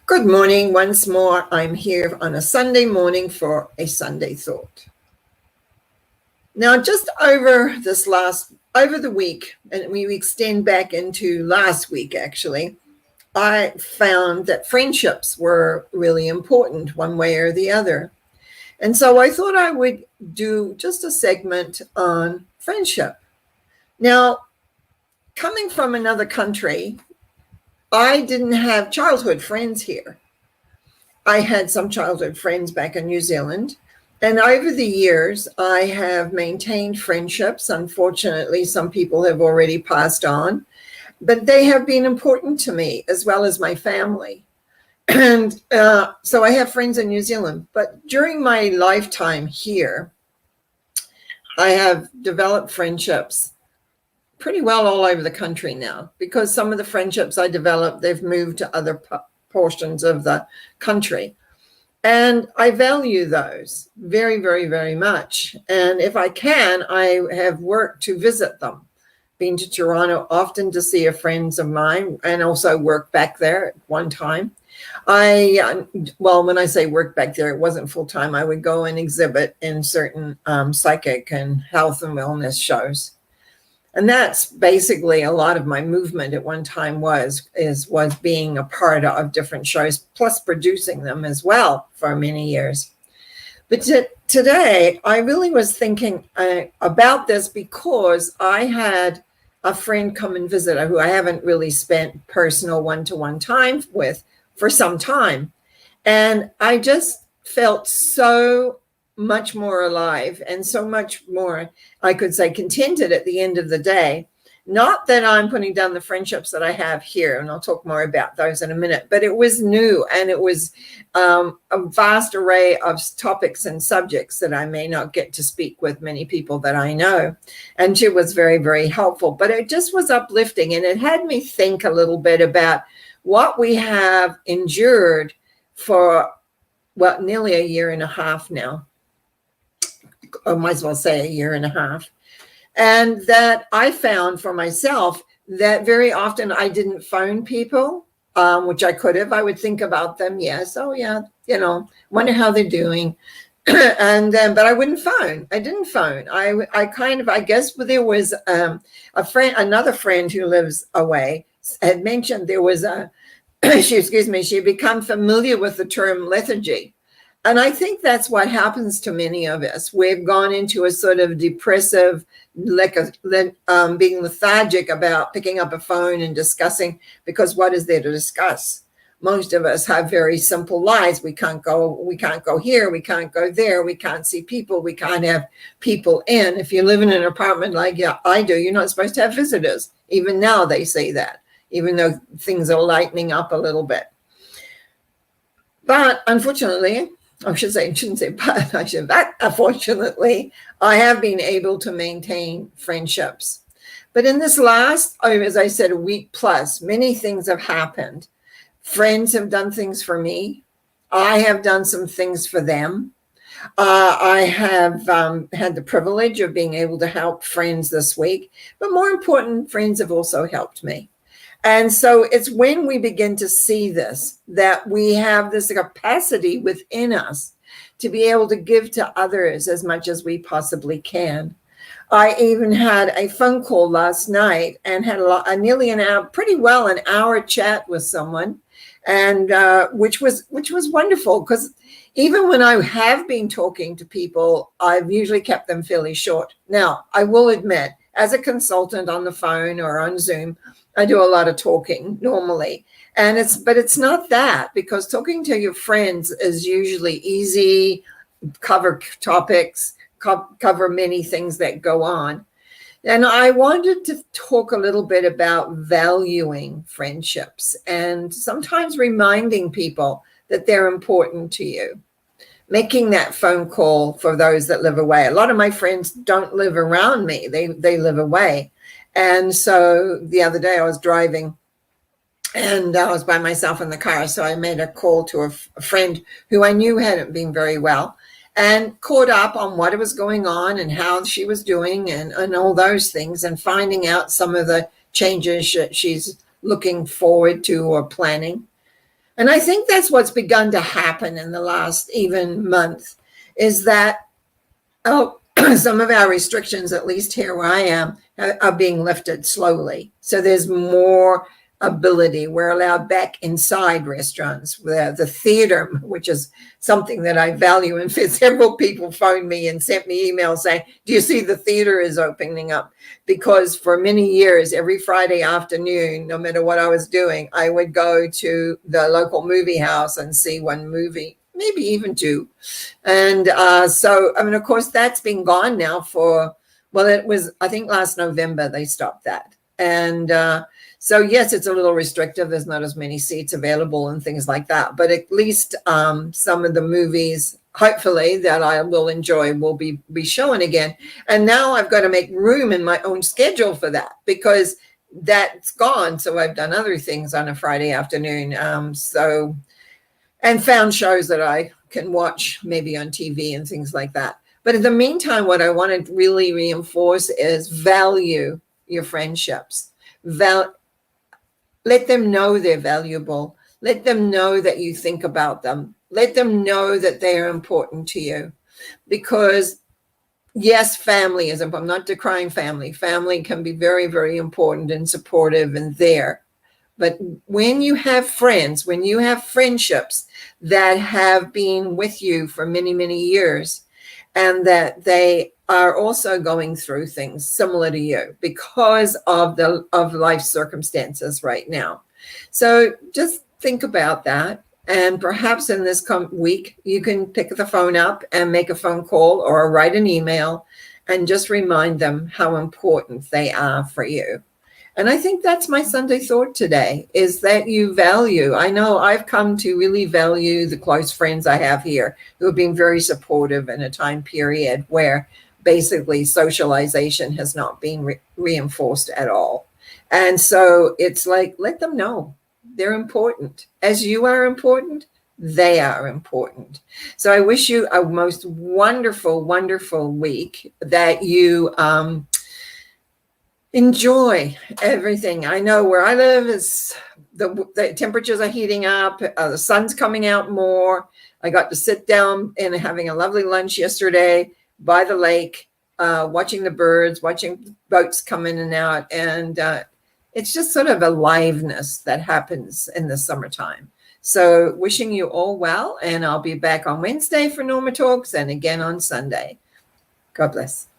Good morning once more. I'm here on a Sunday morning for a Sunday thought. Now, just over the week, and we extend back into last week actually, I found that friendships were really important one way or the other. And so I thought I would do just a segment on friendship. Now, coming from another country, I didn't have childhood friends here. I had some childhood friends back in New Zealand. And over the years, I have maintained friendships. Unfortunately, some people have already passed on, but they have been important to me as well as my family. And so I have friends in New Zealand. But during my lifetime here, I have developed friendships pretty well all over the country now, because some of the friendships I developed, they've moved to other portions of the country. And I value those very, very, very much. And if I can, I have worked to visit them. Been to Toronto often to see a friends of mine, and also worked back there at one time. When I say work back there, it wasn't full time. I would go and exhibit in certain psychic and health and wellness shows. And that's basically a lot of my movement at one time was being a part of different shows, plus producing them as well for many years. But today, I really was thinking about this because I had a friend come and visit who I haven't really spent personal one-to-one time with for some time. And I just felt so much more alive and so much more, I could say, contented at the end of the day. Not that I'm putting down the friendships that I have here, and I'll talk more about those in a minute, but it was new, and it was a vast array of topics and subjects that I may not get to speak with many people that I know. And she was very, very helpful, but it just was uplifting, and it had me think a little bit about what we have endured for, nearly a year and a half now. I might as well say a year and a half. And that I found for myself that very often I didn't phone people, which I could have. I would think about them. Yes. Oh, yeah. Wonder how they're doing. And then, but I wouldn't phone. I didn't phone. I guess there was another friend who lives away had mentioned there was she had become familiar with the term lethargy. And I think that's what happens to many of us. We've gone into a sort of depressive, being lethargic about picking up a phone and discussing, because what is there to discuss? Most of us have very simple lives. We can't go here, we can't go there, we can't see people, we can't have people in. If you live in an apartment like I do, you're not supposed to have visitors. Even now they say that, even though things are lightening up a little bit. But unfortunately, unfortunately, I have been able to maintain friendships. But in this last, as I said, a week plus, many things have happened. Friends have done things for me. I have done some things for them. I have had the privilege of being able to help friends this week. But more important, friends have also helped me. And so it's when we begin to see this, that we have this capacity within us to be able to give to others as much as we possibly can. I even had a phone call last night and had nearly an hour chat with someone, and which was wonderful, because even when I have been talking to people, I've usually kept them fairly short. Now, I will admit, as a consultant on the phone or on Zoom, I do a lot of talking normally. But it's not that, because talking to your friends is usually easy, cover topics, cover many things that go on. And I wanted to talk a little bit about valuing friendships and sometimes reminding people that they're important to you. Making that phone call for those that live away. A lot of my friends don't live around me. They live away. And so the other day I was driving and I was by myself in the car. So I made a call to a friend who I knew hadn't been very well, and caught up on what was going on and how she was doing and all those things, and finding out some of the changes that she's looking forward to or planning. And I think that's what's begun to happen in the last even month, is that some of our restrictions, at least here where I am, are being lifted slowly. So there's more ability. We're allowed back inside restaurants. The theater, which is something that I value, and several people phoned me and sent me emails saying, do you see the theater is opening up? Because for many years, every Friday afternoon, no matter what I was doing, I would go to the local movie house and see one movie, maybe even two. And so, I mean, of course, that's been gone now for, well, it was, I think last November they stopped that. And so, yes, it's a little restrictive. There's not as many seats available and things like that. But at least some of the movies, hopefully, that I will enjoy will be shown again. And now I've got to make room in my own schedule for that, because that's gone. So I've done other things on a Friday afternoon. And found shows that I can watch maybe on TV and things like that. But in the meantime, what I want to really reinforce is value your friendships. Let them know they're valuable. Let them know that you think about them. Let them know that they are important to you. Because yes, family is important. I'm not decrying family. Family can be very, very important and supportive and there. But when you have friends, when you have friendships that have been with you for many, many years, and that they are also going through things similar to you because of life circumstances right now. So just think about that. And perhaps in this week, you can pick the phone up and make a phone call or write an email and just remind them how important they are for you. And I think that's my Sunday thought today, is that you value. I know I've come to really value the close friends I have here who have been very supportive in a time period where basically socialization has not been reinforced at all. And so it's like, let them know they're important. As you are important, they are important. So I wish you a most wonderful, wonderful week, that you enjoy everything. I know where I live is the temperatures are heating up. The sun's coming out more. I got to sit down and having a lovely lunch yesterday by the lake, watching the birds, watching boats come in and out. And it's just sort of a liveliness that happens in the summertime. So wishing you all well. And I'll be back on Wednesday for Norma Talks and again on Sunday. God bless.